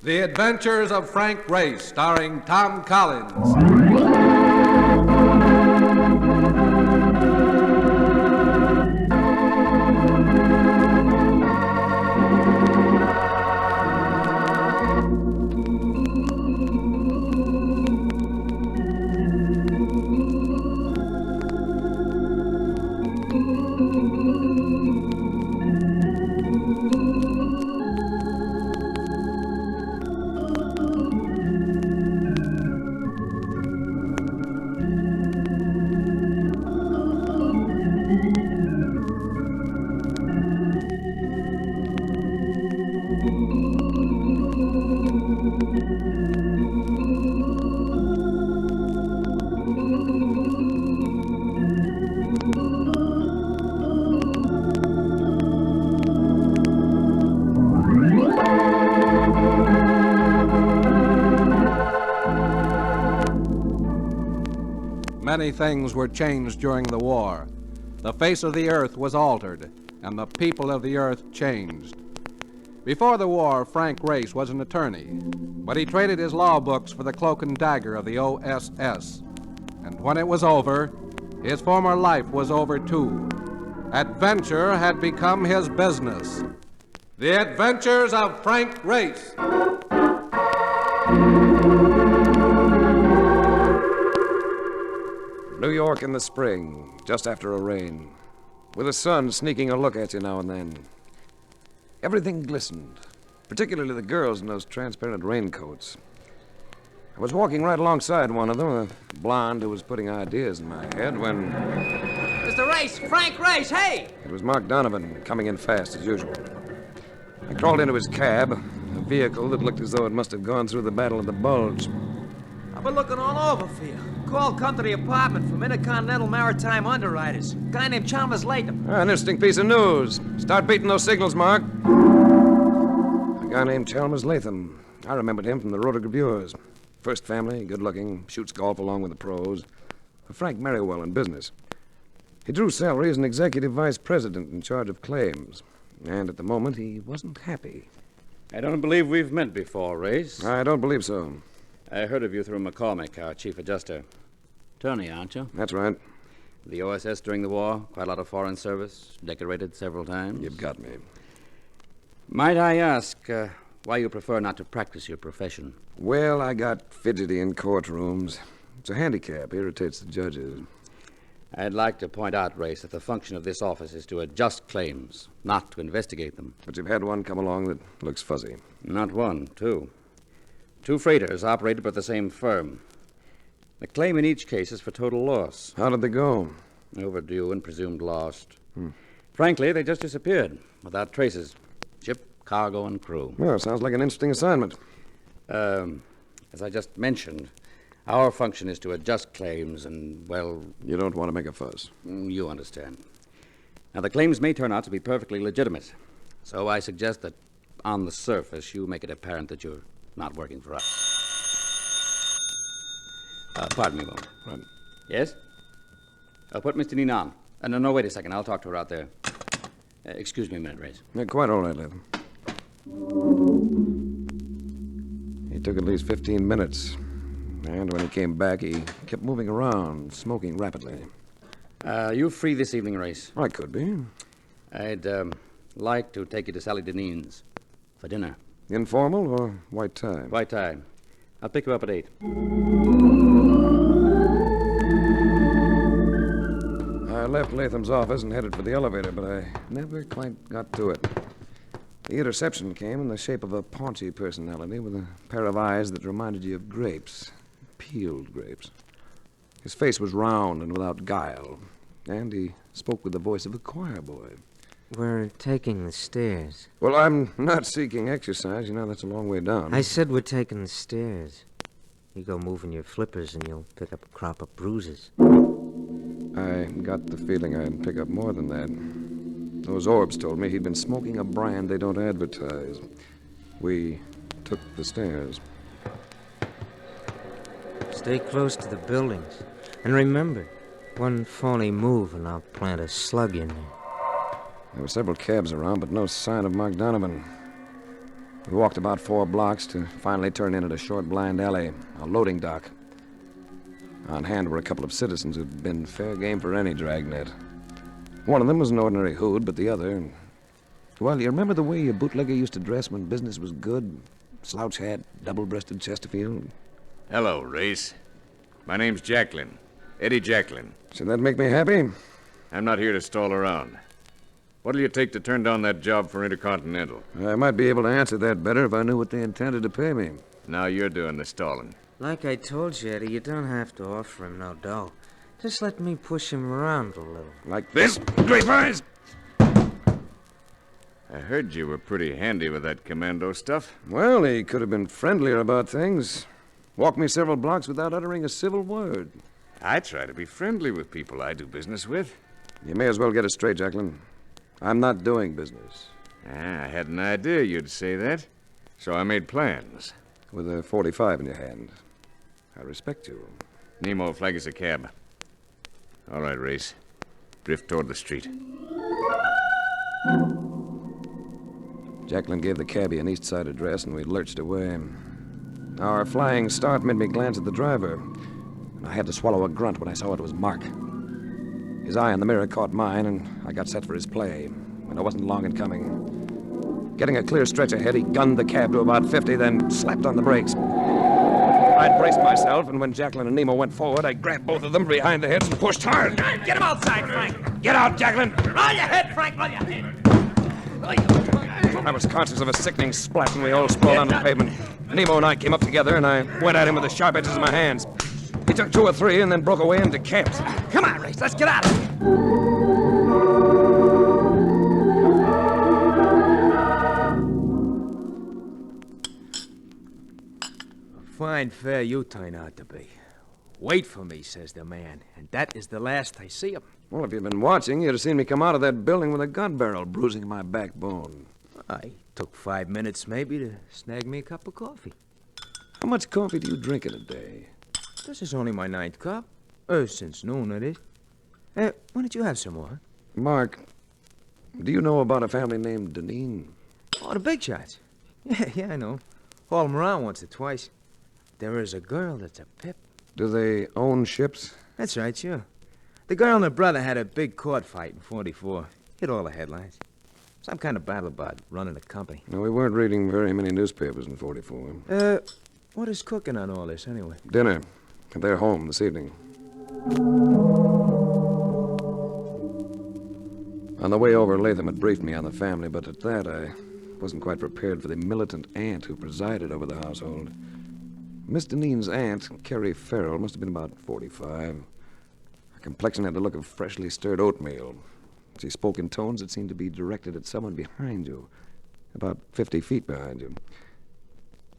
The Adventures of Frank Race, starring Tom Collins. Many things were changed during the war. The face of the earth was altered, and the people of the earth changed. Before the war, Frank Race was an attorney, but he traded his law books for the cloak and dagger of the OSS. And when it was over, his former life was over too. Adventure had become his business. The Adventures of Frank Race. New York in the spring, just after a rain, with the sun sneaking a look at you now and then. Everything glistened, particularly the girls in those transparent raincoats. I was walking right alongside one of them, a blonde who was putting ideas in my head, when... Mr. Race! Frank Race, hey! It was Mark Donovan, coming in fast as usual. I crawled into his cab, a vehicle that looked as though it must have gone through the Battle of the Bulge. I've been looking all over for you. Call come to the apartment from Intercontinental Maritime Underwriters. A guy named Chalmers Latham. An interesting piece of news. Start beating those signals, Mark. A guy named Chalmers Latham. I remembered him from the Rotogravures. First family, good-looking, shoots golf along with the pros. A Frank Merriwell in business. He drew salary as an executive vice president in charge of claims. And at the moment, he wasn't happy. I don't believe we've met before, Race. I don't believe so. I heard of you through McCormick, our chief adjuster. Attorney, aren't you? That's right. The OSS during the war, quite a lot of foreign service, decorated several times. You've got me. Might I ask why you prefer not to practice your profession? Well, I got fidgety in courtrooms. It's a handicap, irritates the judges. I'd like to point out, Race, that the function of this office is to adjust claims, not to investigate them. But you've had one come along that looks fuzzy. Not one, two. Two freighters operated by the same firm. The claim in each case is for total loss. How did they go? Overdue and presumed lost. Frankly, they just disappeared, without traces. Ship, cargo, and crew. Well, sounds like an interesting assignment. As I just mentioned, our function is to adjust claims and, well... You don't want to make a fuss. You understand. Now, the claims may turn out to be perfectly legitimate. So I suggest that, on the surface, you make it apparent that you're not working for us. Pardon me a moment. Right. Yes? I'll put Mr. Nina on. No, wait a second. I'll talk to her out there. Excuse me a minute, Race. Yeah, quite all right, Latham. He took at least 15 minutes. And when he came back, he kept moving around, smoking rapidly. You free this evening, Race? I could be. I'd like to take you to Sally Deneen's for dinner. Informal or white tie? White tie. I'll pick you up at 8. I left Latham's office and headed for the elevator, but I never quite got to it. The interception came in the shape of a paunchy personality with a pair of eyes that reminded you of grapes. Peeled grapes. His face was round and without guile, and he spoke with the voice of a choir boy. We're taking the stairs. Well, I'm not seeking exercise. You know, that's a long way down. I said we're taking the stairs. You go moving your flippers and you'll pick up a crop of bruises. I got the feeling I'd pick up more than that. Those orbs told me he'd been smoking a brand they don't advertise. We took the stairs. Stay close to the buildings. And remember, one phony move and I'll plant a slug in there. There were several cabs around, but no sign of Mark Donovan. We walked about 4 blocks to finally turn in at a short blind alley, a loading dock. On hand were a couple of citizens who'd been fair game for any dragnet. One of them was an ordinary hood, but the other... Well, you remember the way a bootlegger used to dress when business was good? Slouch hat, double-breasted Chesterfield. Hello, Race. My name's Jacklin. Eddie Jacklin. Should that make me happy? I'm not here to stall around. What'll you take to turn down that job for Intercontinental? I might be able to answer that better if I knew what they intended to pay me. Now you're doing the stalling. Like I told you, Eddie, you don't have to offer him no dough. Just let me push him around a little. Like this? Grape eyes! I heard you were pretty handy with that commando stuff. Well, he could have been friendlier about things. Walked me several blocks without uttering a civil word. I try to be friendly with people I do business with. You may as well get it straight, Jacqueline. I'm not doing business. I had an idea you'd say that, so I made plans. With a .45 in your hand. I respect you. Nemo, flag us a cab. All right, Race. Drift toward the street. Jacqueline gave the cabbie an east side address, and we lurched away. Our flying start made me glance at the driver, and I had to swallow a grunt when I saw it was Mark. His eye in the mirror caught mine, and I got set for his play, and I wasn't long in coming. Getting a clear stretch ahead, he gunned the cab to about 50, then slapped on the brakes. I'd braced myself, and when Jacqueline and Nemo went forward, I grabbed both of them behind the heads and pushed hard. Get him outside, Frank. Get out, Jacqueline! Roll your head, Frank. Roll your head. I was conscious of a sickening splat, and we all sprawled on the pavement. Nemo and I came up together, and I went at him with the sharp edges of my hands. He took 2 or 3 and then broke away into camps. Come on, Race. Let's get out of here. A fine fare you turn out to be. Wait for me, says the man, and that is the last I see him. Well, if you'd been watching, you'd have seen me come out of that building with a gun barrel bruising my backbone. I took 5 minutes, maybe, to snag me a cup of coffee. How much coffee do you drink in a day? This is only my 9th cup. Since noon, it is. Why don't you have some more? Mark, do you know about a family named Deneen? Oh, the big shots. Yeah, I know. Hauled them around once or twice. There is a girl that's a pip. Do they own ships? That's right, sure. The girl and her brother had a big court fight in 44. Hit all the headlines. Some kind of battle about running a company. No, we weren't reading very many newspapers in 44. What is cooking on all this, anyway? Dinner. They're home this evening. On the way over, Latham had briefed me on the family, but at that, I wasn't quite prepared for the militant aunt who presided over the household. Miss Deneen's aunt, Carrie Farrell, must have been about 45. Her complexion had the look of freshly stirred oatmeal. She spoke in tones that seemed to be directed at someone behind you, about 50 feet behind you.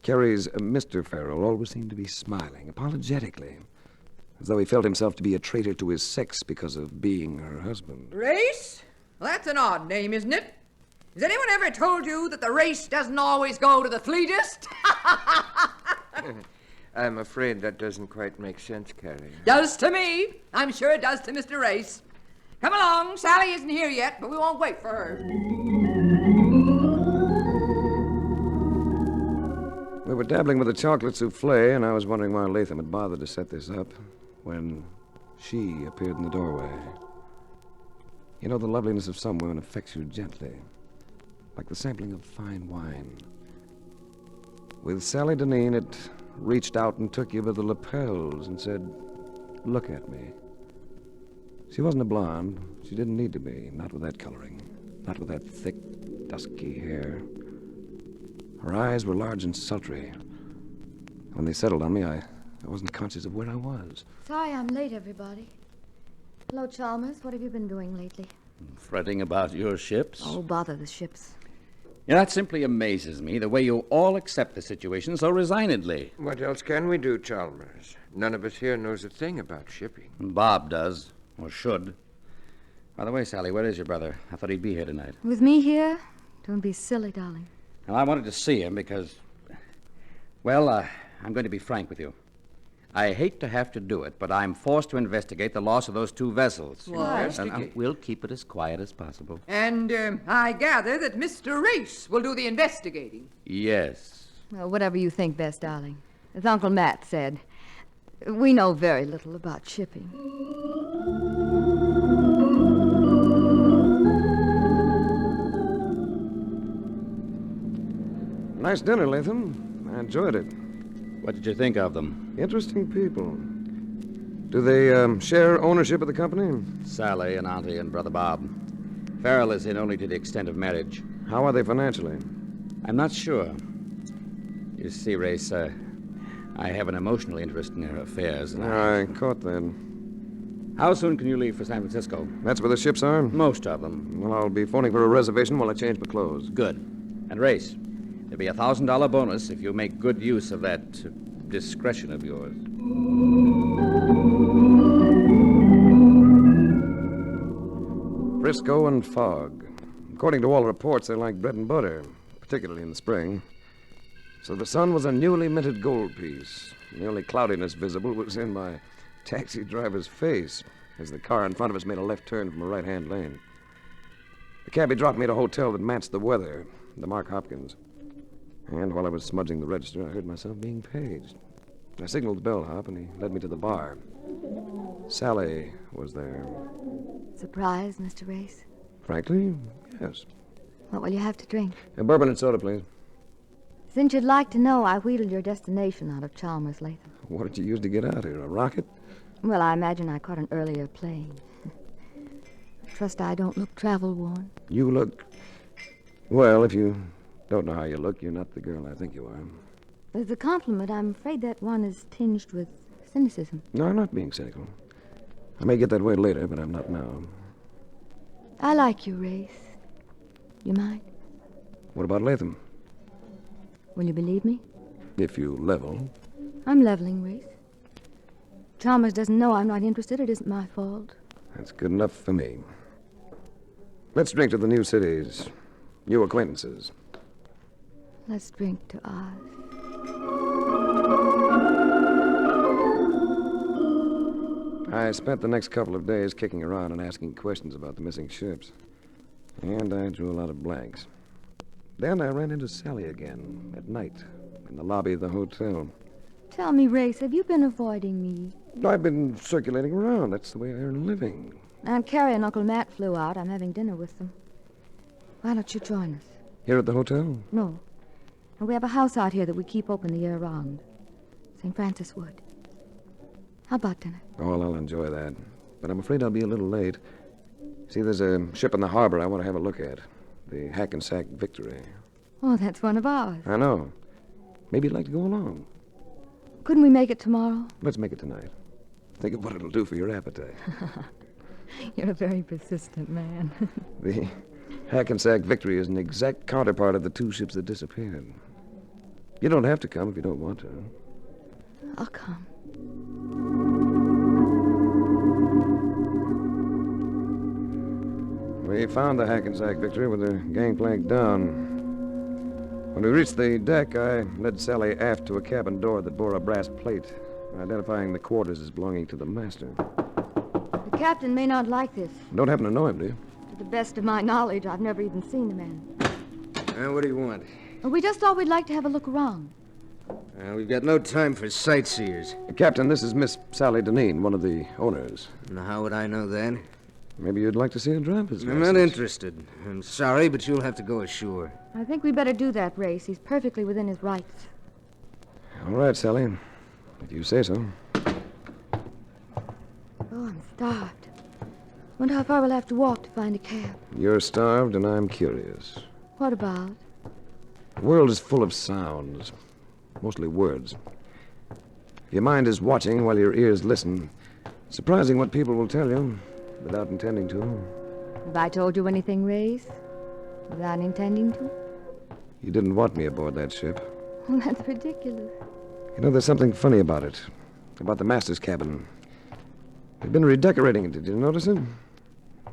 Carrie's Mr. Farrell always seemed to be smiling, apologetically, as though he felt himself to be a traitor to his sex because of being her husband. Race? Well, that's an odd name, isn't it? Has anyone ever told you that the race doesn't always go to the fleetest? I'm afraid that doesn't quite make sense, Carrie. Does to me. I'm sure it does to Mr. Race. Come along. Sally isn't here yet, but we won't wait for her. We were dabbling with a chocolate souffle, and I was wondering why Latham had bothered to set this up when she appeared in the doorway. You know, the loveliness of some women affects you gently, like the sampling of fine wine. With Sally Deneen, it reached out and took you by the lapels and said, "Look at me." She wasn't a blonde. She didn't need to be, not with that coloring, not with that thick, dusky hair. Her eyes were large and sultry. When they settled on me, I wasn't conscious of where I was. Sorry I'm late, everybody. Hello, Chalmers. What have you been doing lately? Fretting about your ships? Oh, bother the ships. Yeah, that simply amazes me, the way you all accept the situation so resignedly. What else can we do, Chalmers? None of us here knows a thing about shipping. Bob does, or should. By the way, Sally, where is your brother? I thought he'd be here tonight. With me here? Don't be silly, darling. Well, I wanted to see him because, well, I'm going to be frank with you. I hate to have to do it, but I'm forced to investigate the loss of those 2 vessels. What? And we'll keep it as quiet as possible. And I gather that Mr. Race will do the investigating. Yes. Well, whatever you think best, darling. As Uncle Matt said, we know very little about shipping. Nice dinner, Latham. I enjoyed it. What did you think of them? Interesting people. Do they share ownership of the company? Sally and Auntie and Brother Bob. Farrell is in only to the extent of marriage. How are they financially? I'm not sure. You see, Race, I have an emotional interest in their affairs. And I caught that. How soon can you leave for San Francisco? That's where the ships are? Most of them. Well, I'll be phoning for a reservation while I change my clothes. Good. And Race, there'll be a $1,000 bonus if you make good use of that discretion of yours. Frisco and fog. According to all reports, they're like bread and butter, particularly in the spring. So the sun was a newly minted gold piece. The only cloudiness visible was in my taxi driver's face as the car in front of us made a left turn from a right-hand lane. The cabbie dropped me at a hotel that matched the weather, the Mark Hopkins. And while I was smudging the register, I heard myself being paged. I signaled the bellhop, and he led me to the bar. Sally was there. Surprised, Mr. Race? Frankly, yes. What will you have to drink? A bourbon and soda, please. Since you'd like to know, I wheedled your destination out of Chalmers, Latham. What did you use to get out here? A rocket? Well, I imagine I caught an earlier plane. I trust I don't look travel-worn. You look... Well, if you don't know how you look, you're not the girl I think you are. As a compliment, I'm afraid that one is tinged with cynicism. No, I'm not being cynical. I may get that way later, but I'm not now. I like you, Race. You mind? What about Latham? Will you believe me? If you level. I'm leveling, Race. Chalmers doesn't know I'm not interested. It isn't my fault. That's good enough for me. Let's drink to the new cities, new acquaintances. Let's drink to Oz. I spent the next couple of days kicking around and asking questions about the missing ships. And I drew a lot of blanks. Then I ran into Sally again at night in the lobby of the hotel. Tell me, Race, have you been avoiding me? I've been circulating around. That's the way I earn a living. Aunt Carrie and Uncle Matt flew out. I'm having dinner with them. Why don't you join us? Here at the hotel? No. And we have a house out here that we keep open the year round. St. Francis Wood. How about dinner? Oh, I'll enjoy that. But I'm afraid I'll be a little late. See, there's a ship in the harbor I want to have a look at. The Hackensack Victory. Oh, that's one of ours. I know. Maybe you'd like to go along. Couldn't we make it tomorrow? Let's make it tonight. Think of what it'll do for your appetite. You're a very persistent man. The Hackensack Victory is an exact counterpart of the 2 ships that disappeared. You don't have to come if you don't want to. I'll come. We found the Hackensack Victory with the gangplank down. When we reached the deck, I led Sally aft to a cabin door that bore a brass plate, identifying the quarters as belonging to the master. The captain may not like this. Don't happen to know him, do you? To the best of my knowledge, I've never even seen the man. What do you want? We just thought we'd like to have a look around. We've got no time for sightseers. Captain, this is Miss Sally Deneen, one of the owners. Now, how would I know that? Maybe you'd like to see a driver's license. I'm not interested. I'm sorry, but you'll have to go ashore. I think we better do that, Race. He's perfectly within his rights. All right, Sally. If you say so. Oh, I'm starved. Wonder how far we'll have to walk to find a cab. You're starved, and I'm curious. What about? The world is full of sounds, mostly words. If your mind is watching while your ears listen, surprising what people will tell you without intending to. Have I told you anything, Race? Without intending to? You didn't want me aboard that ship. Well, that's ridiculous. You know, there's something funny about it. About the master's cabin. They've been redecorating it. Did you notice it?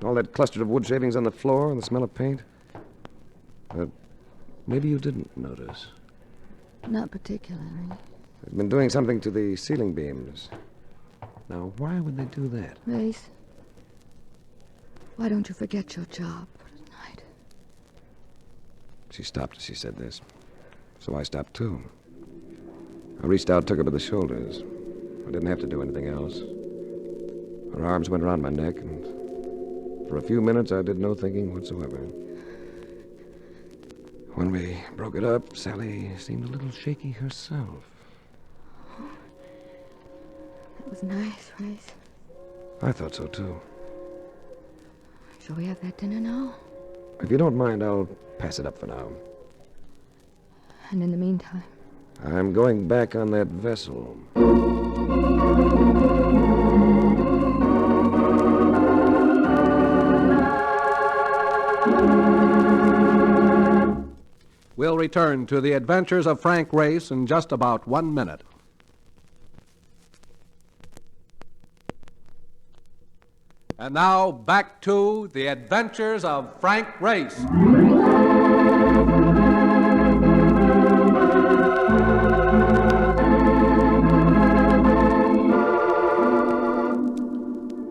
All that cluster of wood shavings on the floor and the smell of paint. Maybe you didn't notice. Not particularly. They've been doing something to the ceiling beams. Now, why would they do that? Race, why don't you forget your job for tonight? She stopped as she said this. So I stopped, too. I reached out, took her by the shoulders. I didn't have to do anything else. Her arms went around my neck, and for a few minutes I did no thinking whatsoever. When we broke it up, Sally seemed a little shaky herself. That was nice, Race. I thought so, too. Shall we have that dinner now? If you don't mind, I'll pass it up for now. And in the meantime? I'm going back on that vessel. We'll return to the adventures of Frank Race in just about 1 minute. And now, back to the adventures of Frank Race.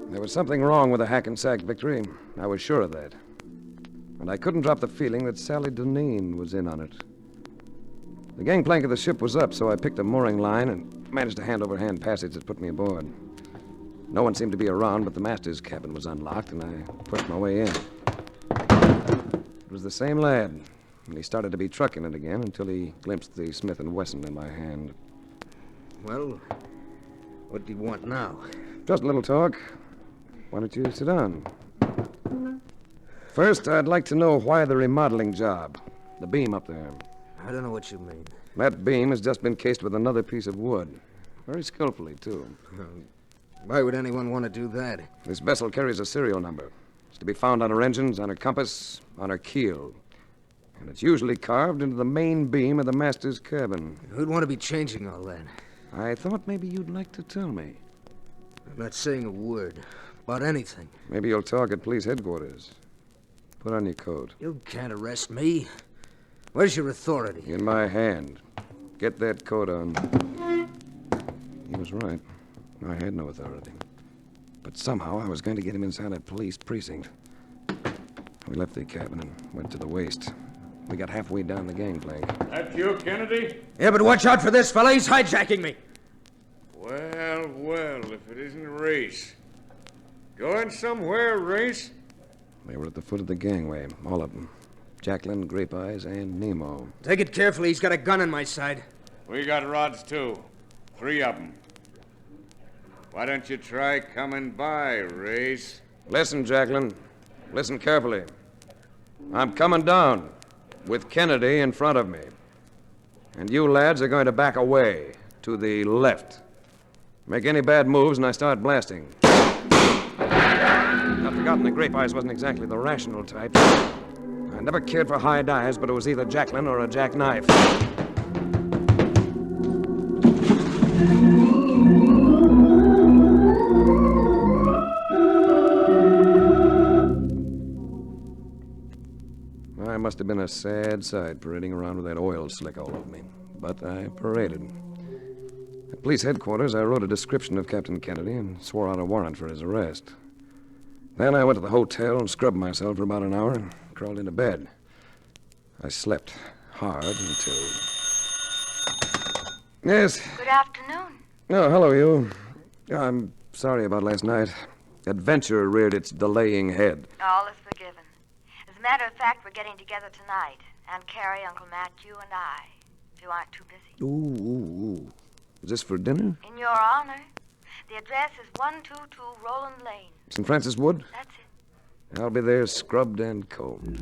There was something wrong with the Hackensack victory. I was sure of that. And I couldn't drop the feeling that Sally Deneen was in on it. The gangplank of the ship was up, so I picked a mooring line and managed a hand-over-hand passage that put me aboard. No one seemed to be around, but the master's cabin was unlocked, and I pushed my way in. It was the same lad, and he started to be trucking it again until he glimpsed the Smith & Wesson in my hand. Well, what do you want now? Just a little talk. Why don't you sit down? First, I'd like to know why the remodeling job. The beam up there. I don't know what you mean. That beam has just been cased with another piece of wood. Very skillfully, too. Why would anyone want to do that? This vessel carries a serial number. It's to be found on her engines, on her compass, on her keel. And it's usually carved into the main beam of the master's cabin. Who'd want to be changing all that? I thought maybe you'd like to tell me. I'm not saying a word about anything. Maybe you'll talk at police headquarters. Put on your coat. You can't arrest me. Where's your authority? In my hand. Get that coat on. He was right. I had no authority. But somehow I was going to get him inside a police precinct. We left the cabin and went to the waist. We got halfway down the gangplank. That you, Kennedy? Yeah, but watch out for this, fella. He's hijacking me. Well, well, if it isn't Race. Going somewhere, Race? They were at the foot of the gangway, all of them. Jacqueline, Grape Eyes, and Nemo. Take it carefully. He's got a gun on my side. We got rods, too. 3 of them. Why don't you try coming by, Race? Listen, Jacqueline. Listen carefully. I'm coming down with Kennedy in front of me. And you lads are going to back away to the left. Make any bad moves and I start blasting. I've forgotten that Grape Eyes wasn't exactly the rational type. I never cared for high dives, but it was either Jacqueline or a jackknife. I must have been a sad sight parading around with that oil slick all over me. But I paraded. At police headquarters, I wrote a description of Captain Kennedy and swore out a warrant for his arrest. Then I went to the hotel and scrubbed myself for about an hour and crawled into bed. I slept hard until... Yes? Good afternoon. Oh, hello, you. I'm sorry about last night. Adventure reared its delaying head. All is forgiven. As a matter of fact, we're getting together tonight. Aunt Carrie, Uncle Matt, you and I. If you aren't too busy. Ooh. Is this for dinner? In your honor. The address is 122 Roland Lane. St. Francis Wood? That's it. I'll be there scrubbed and combed.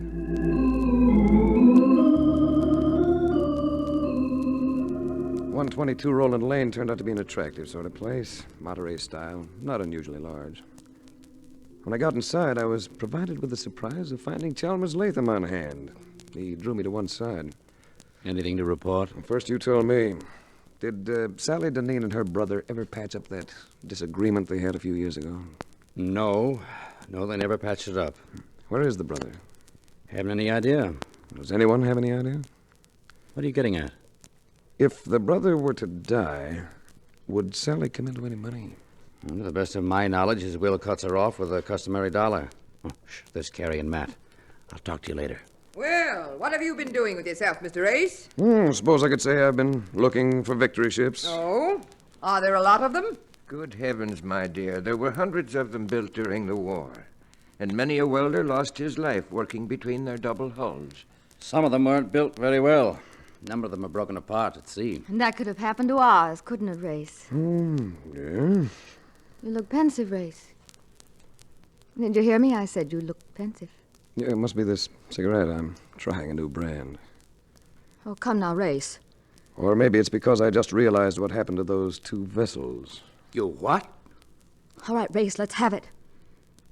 122 Roland Lane turned out to be an attractive sort of place. Monterey style, not unusually large. When I got inside, I was provided with the surprise of finding Chalmers Latham on hand. He drew me to one side. Anything to report? First, you told me. Did Sally Deneen and her brother ever patch up that disagreement they had a few years ago? No, they never patched it up. Where is the brother? Haven't any idea. Does anyone have any idea? What are you getting at? If the brother were to die, would Sally come into any money? To the best of my knowledge, his will cuts her off with a customary dollar. Oh, there's Carrie and Matt. I'll talk to you later. Well, what have you been doing with yourself, Mr. Ace? Suppose I could say I've been looking for victory ships. Oh? Are there a lot of them? Good heavens, my dear. There were hundreds of them built during the war. And many a welder lost his life working between their double hulls. Some of them weren't built very well. A number of them are broken apart at sea. And that could have happened to ours, couldn't it, Race? Yeah. You look pensive, Race. Did you hear me? I said you look pensive. Yeah, it must be this cigarette. I'm trying a new brand. Oh, come now, Race. Or maybe it's because I just realized what happened to those 2 vessels. You what? All right, Race, let's have it.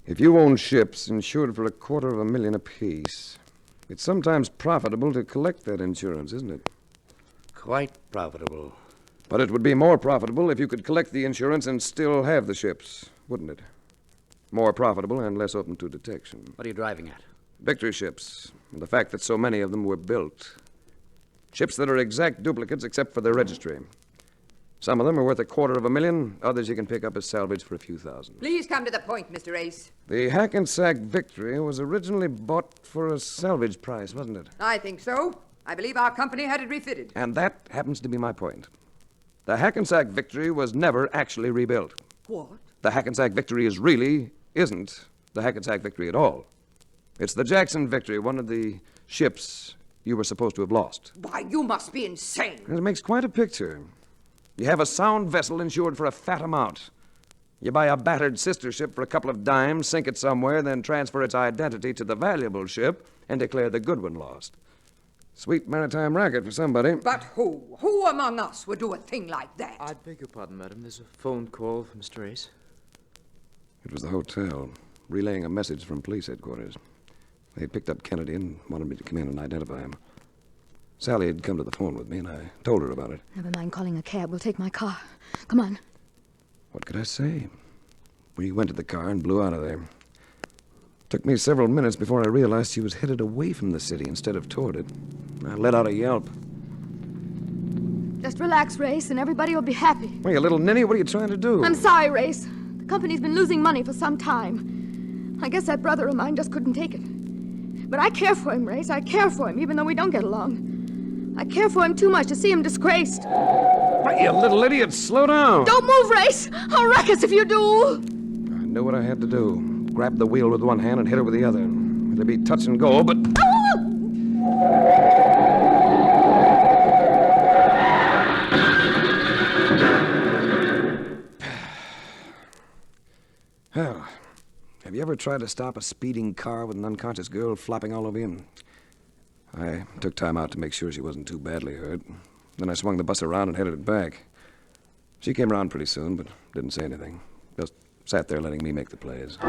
If you own ships insured for $250,000 apiece, it's sometimes profitable to collect that insurance, isn't it? Quite profitable. But it would be more profitable if you could collect the insurance and still have the ships, wouldn't it? More profitable and less open to detection. What are you driving at? Victory ships, and the fact that so many of them were built. Ships that are exact duplicates except for their registry. Some of them are worth $250,000, others you can pick up as salvage for a few thousand. Please come to the point, Mr. Ace. The Hackensack Victory was originally bought for a salvage price, wasn't it? I think so. I believe our company had it refitted. And that happens to be my point. The Hackensack Victory was never actually rebuilt. What? The Hackensack Victory isn't the Hackensack Victory at all. It's the Jackson Victory, one of the ships you were supposed to have lost. Why, you must be insane. It makes quite a picture. You have a sound vessel insured for a fat amount. You buy a battered sister ship for a couple of dimes, sink it somewhere, then transfer its identity to the valuable ship and declare the good one lost. Sweet maritime racket for somebody. But who? Who among us would do a thing like that? I beg your pardon, madam. There's a phone call from Mr. Ace. It was the hotel, relaying a message from police headquarters. They had picked up Kennedy and wanted me to come in and identify him. Sally had come to the phone with me, and I told her about it. Never mind calling a cab. We'll take my car. Come on. What could I say? We went to the car and blew out of there. Took me several minutes before I realized she was headed away from the city instead of toward it. I let out a yelp. Just relax, Race, and everybody will be happy. Hey, you little ninny, what are you trying to do? I'm sorry, Race. The company's been losing money for some time. I guess that brother of mine just couldn't take it. But I care for him, Race. I care for him, even though we don't get along. I care for him too much to see him disgraced. Hey, you little idiot, slow down. Don't move, Race. I'll wreck us if you do. I knew what I had to do. Grab the wheel with one hand and hit her with the other. It'd be touch and go, but... Well, have you ever tried to stop a speeding car with an unconscious girl flopping all over you? I took time out to make sure she wasn't too badly hurt. Then I swung the bus around and headed it back. She came around pretty soon, but didn't say anything. Just sat there letting me make the plays.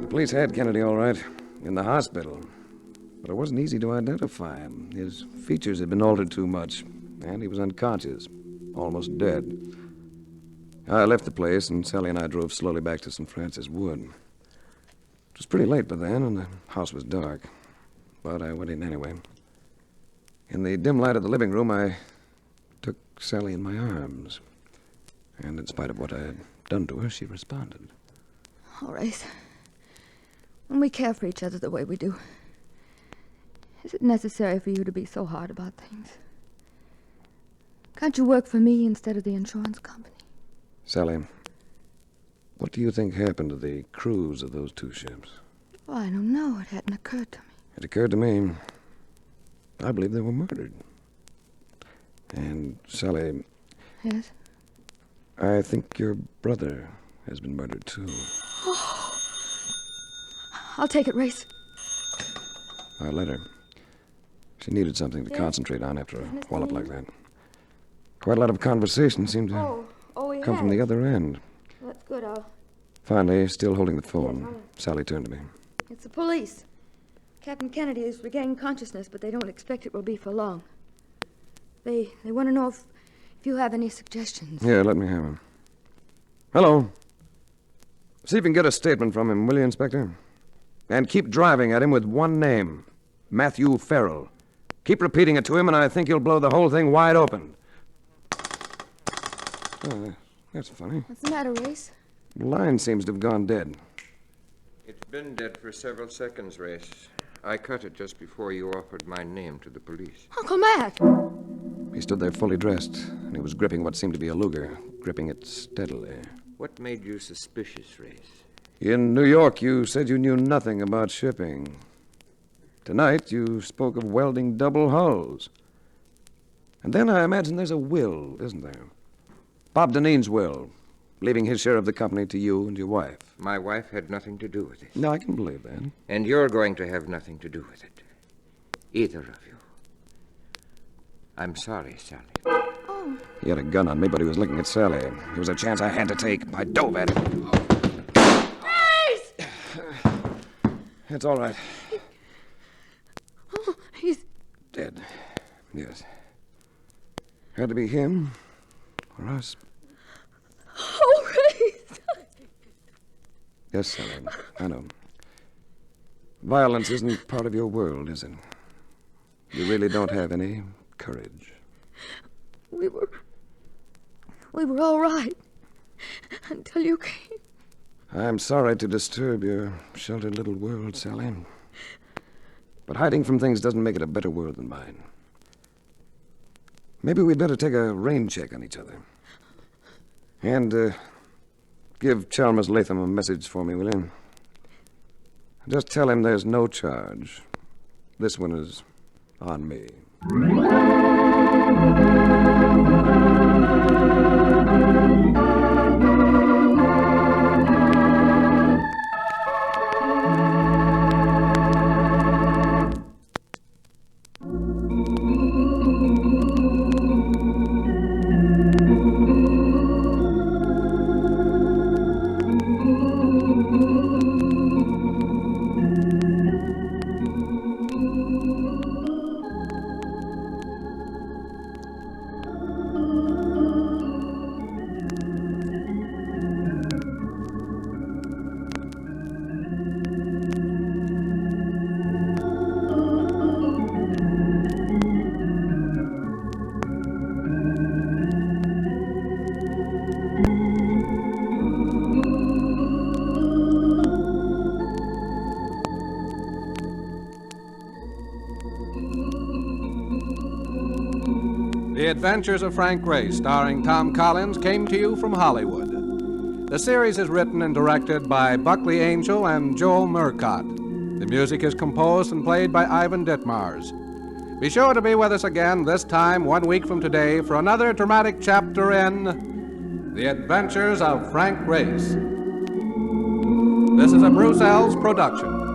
The police had Kennedy all right, in the hospital. But it wasn't easy to identify him. His features had been altered too much, and he was unconscious, almost dead. I left the place, and Sally and I drove slowly back to St. Francis Wood. It was pretty late by then, and the house was dark. But I went in anyway. In the dim light of the living room, I took Sally in my arms. And in spite of what I had done to her, she responded. All right. When we care for each other the way we do, is it necessary for you to be so hard about things? Can't you work for me instead of the insurance company? Sally, what do you think happened to the crews of those 2 ships? Well, I don't know. It hadn't occurred to me. It occurred to me. I believe they were murdered. And, Sally... Yes? I think your brother has been murdered, too. I'll take it, Race. I let her. She needed something to concentrate on after a wallop like that. Quite a lot of conversation seemed to come from the other end. That's good. Finally, still holding the phone, Sally turned to me. It's the police. Captain Kennedy has regained consciousness, but they don't expect it will be for long. They want to know if you have any suggestions. Here, let me have him. Hello. See if you can get a statement from him, will you, Inspector? And keep driving at him with one name. Matthew Farrell. Keep repeating it to him, and I think you'll blow the whole thing wide open. Oh, that's funny. What's the matter, Race? The line seems to have gone dead. It's been dead for several seconds, Race. I cut it just before you offered my name to the police. Uncle Matt! He stood there fully dressed, and he was gripping what seemed to be a Luger, gripping it steadily. What made you suspicious, Race? In New York, you said you knew nothing about shipping. Tonight, you spoke of welding double hulls. And then I imagine there's a will, isn't there? Bob Dineen's will, leaving his share of the company to you and your wife. My wife had nothing to do with it. No, I can believe that. And you're going to have nothing to do with it. Either of you. I'm sorry, Sally. Oh. He had a gun on me, but he was looking at Sally. It was a chance I had to take. I dove at it. Race! It's all right. Oh, he's Dead. Yes. Had to be him or us. Oh, Race! Yes, Sally. I know. Violence isn't part of your world, is it? You really don't have any courage. We were all right until you came. I'm sorry to disturb your sheltered little world, Sally. But hiding from things doesn't make it a better world than mine. Maybe we'd better take a rain check on each other. And, give Chalmers Latham a message for me, will you? Just tell him there's no charge. This one is on me. The Adventures of Frank Race, starring Tom Collins, came to you from Hollywood. The series is written and directed by Buckley Angel and Joel Murcott. The music is composed and played by Ivan Ditmars. Be sure to be with us again this time 1 week from today for another dramatic chapter in The Adventures of Frank Race. This is a Bruce Ells production.